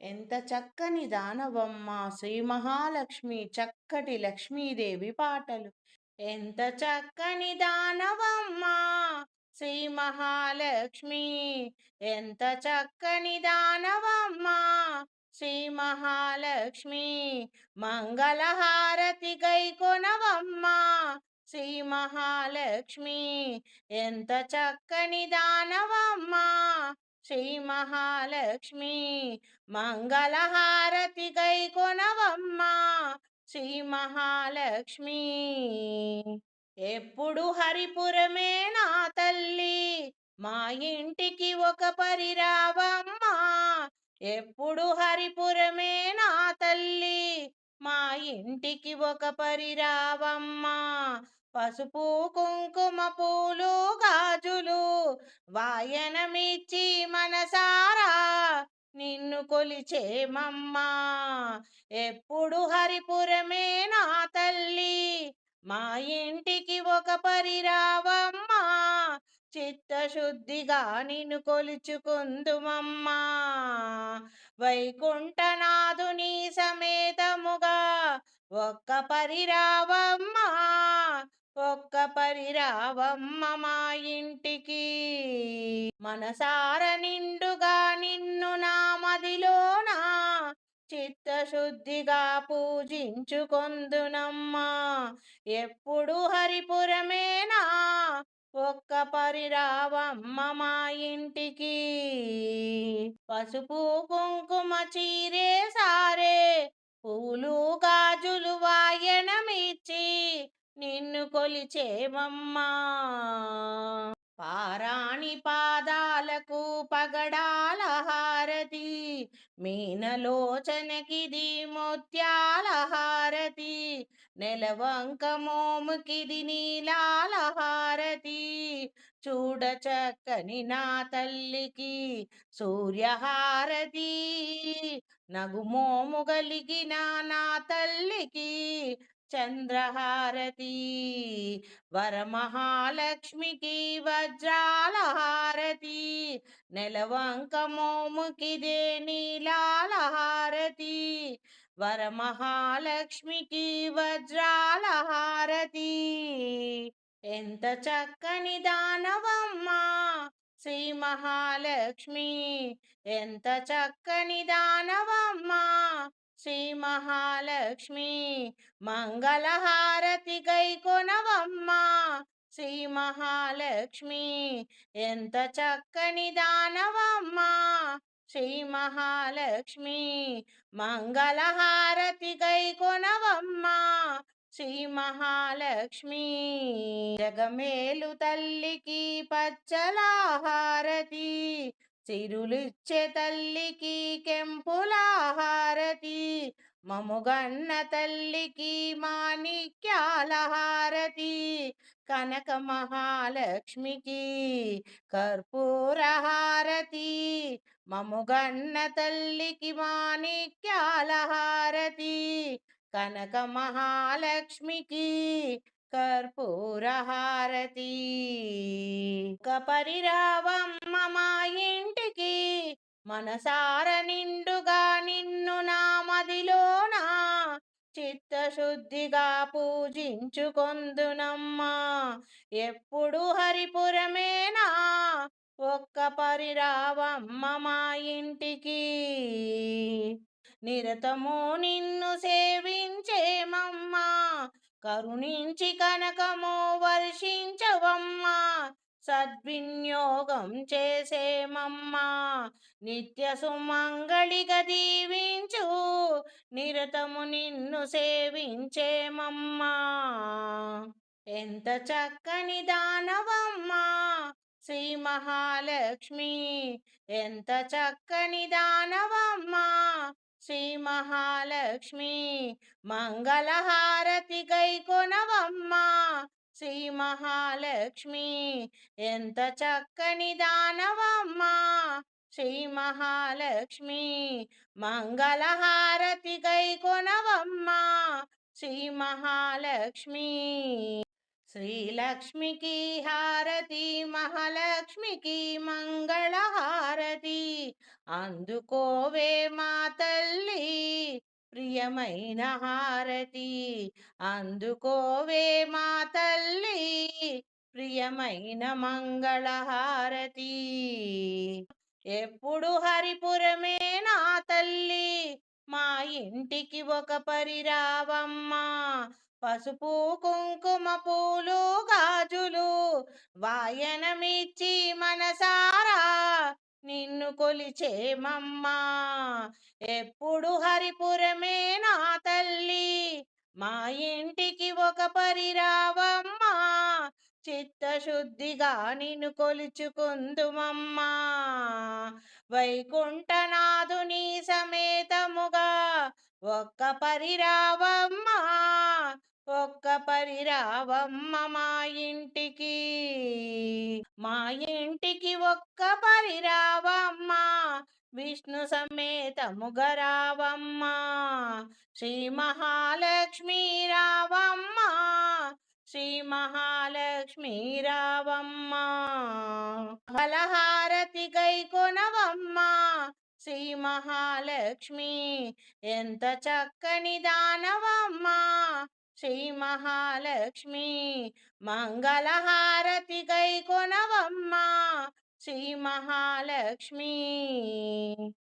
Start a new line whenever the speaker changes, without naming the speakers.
ఎంత చక్కని దానవమ్మ శ్రీ మహాలక్ష్మి చక్కటి లక్ష్మీదేవి పాటలు. ఎంత చక్కని దానవమ్మ శ్రీ మహాలక్ష్మి, ఎంత చక్కని దానవమ్మ శ్రీ మహాలక్ష్మి. మంగళహారతి గైకొనవమ్మ శ్రీ మహాలక్ష్మి, ఎంత చక్కని దానవమ్మ శ్రీ మహాలక్ష్మి. మంగళహారతి గైకొనవమ్మ శ్రీ మహాలక్ష్మి. ఎప్పుడు హరిపురమే నా తల్లి, మా ఇంటికి ఒక పరిరావమ్మ. ఎప్పుడు హరిపురమే నా తల్లి, మా ఇంటికి ఒక పరిరావమ్మ. పసుపు కుంకుమ పూలు గాజులు వాయనమిచ్చి మనసారా నిన్ను కొలిచేమమ్మా. ఎప్పుడు హరిపురమే నా తల్లి, మా ఇంటికి ఒక పరిరావమ్మా. చిత్తశుద్ధిగా నిన్ను కొలుచుకుందుమమ్మా. వైకుంఠనాథుని సమేతముగా ఒక్క పరిరావమ్మా, ఒక్క పరిరావమ్మ మా ఇంటికి. మనసార నిండుగా నిన్ను నా మదిలోన చిత్తశుద్ధిగా పూజించుకొందునమ్మా. ఎప్పుడు హరిపురమేనా ఒక్క పరిరావమ్మ మా ఇంటికి. పసుపు కుంకుమ చీరే సారే పూలు గాజులు వాయనమిచ్చి నిన్ను కొలిచేమమ్మా. పారాణి పాదాలకు పగడాల హారతి, మీనలోచనకిది ముత్యాల హారతి, నెలవంక మోముకిది నీలాల హారతి. చూడ చక్కని నా తల్లికి సూర్యహారతి, నగుమోము గలిగిన నా తల్లికి చంద్రహారతి. వరమహాలక్ష్మికి వజ్రాల హారతి, నెలవంక మోముకిదే నీలాల హారతి. వరమహాలక్ష్మికి వజ్రాల హారతి. ఎంత చక్కని దానవమ్మ శ్రీ మహాలక్ష్మి, ఎంత చక్కని దానవమ్మ శ్రీ మహాలక్ష్మి. మంగళహారతి గైకొనవమ్మ శ్రీ మహాలక్ష్మి, ఎంత చక్కని దానవమ్మ శ్రీ మహాలక్ష్మి. మంగళహారతి గైకొనవమ్మ శ్రీ మహాలక్ష్మి. జగమేలు తల్లికి పచ్చల హారతి, సిరులిచ్చే తల్లికి కెంపుల హారతి, మముగన్న తల్లికి మాణిక్యాల హారతి, కనక మహాలక్ష్మికి కర్పూర హారతి, మముగన్న తల్లికి మాణిక్యాల హారతి, కనక మహాలక్ష్మికి కర్పూర హారతి. ఒక పరిరావమ్మ మా ఇంటికి, మనసార నిండుగా నిన్ను నా మదిలోన చిత్తశుద్ధిగా పూజించుకొందునమ్మా. ఎప్పుడు హరిపురమేనా ఒక్క పరిరావమ్మ మా ఇంటికి. నిరతము నిన్ను సేవించేమమ్మా, కరుణించి కనకము వర్షించవమ్మా. సద్వినియోగం చేసేమమ్మా, నిత్య సుమంగళిగా దీవించు, నిరతము నిన్ను సేవించేమమ్మా. ఎంత చక్కని దానవమ్మా శ్రీ మహాలక్ష్మి, ఎంత చక్కని దానవమ్మా శ్రీ మహాలక్ష్మి. మంగళహారతి గైకొనవమ్మ శ్రీ మహాలక్ష్మి, ఎంత చక్కని దానవమ్మ శ్రీ మహాలక్ష్మి. మంగళహారతి గైకొనవమ్మ శ్రీ మహాలక్ష్మి. శ్రీలక్ష్మికి హారతి మహాలక్ష్మికి మంగళహారతి అందుకోవే మా తల్లి ప్రియమైన హారతి అందుకోవే మా తల్లి ప్రియమైన మంగళహారతి ఎప్పుడు హరిపురమే నా తల్లి మా ఇంటికి ఒక పరిరావమ్మా పసుపు కుంకుమ పూలు గాజులు వాయనమిచ్చి మనసారా నిన్ను కొలిచేమమ్మా ఎప్పుడు హరిపురమే నా తల్లి మా ఇంటికి ఒక పరిరావమ్మా చిత్తశుద్ధిగా నిన్ను కొలుచుకుందుమమ్మా వైకుంఠనాథుని సమేతముగా ఒక్క పరిరావమ్మా ఒక్క పరిరావమ్మ మా ఇంటికి మా ఇంటికి ఒక్క పరిరావమ్మ విష్ణు సమేతముగా రావమ్మ శ్రీ మహాలక్ష్మి రావమ్మ శ్రీ మహాలక్ష్మి రావమ్మ ఫలహారతి గై కొనవమ్మ శ్రీ మహాలక్ష్మి ఎంత చక్కని దానవమ్మా శ్రీ మహాలక్ష్మి మంగళహారతి గై కొనవమ్మా శ్రీ మహాలక్ష్మి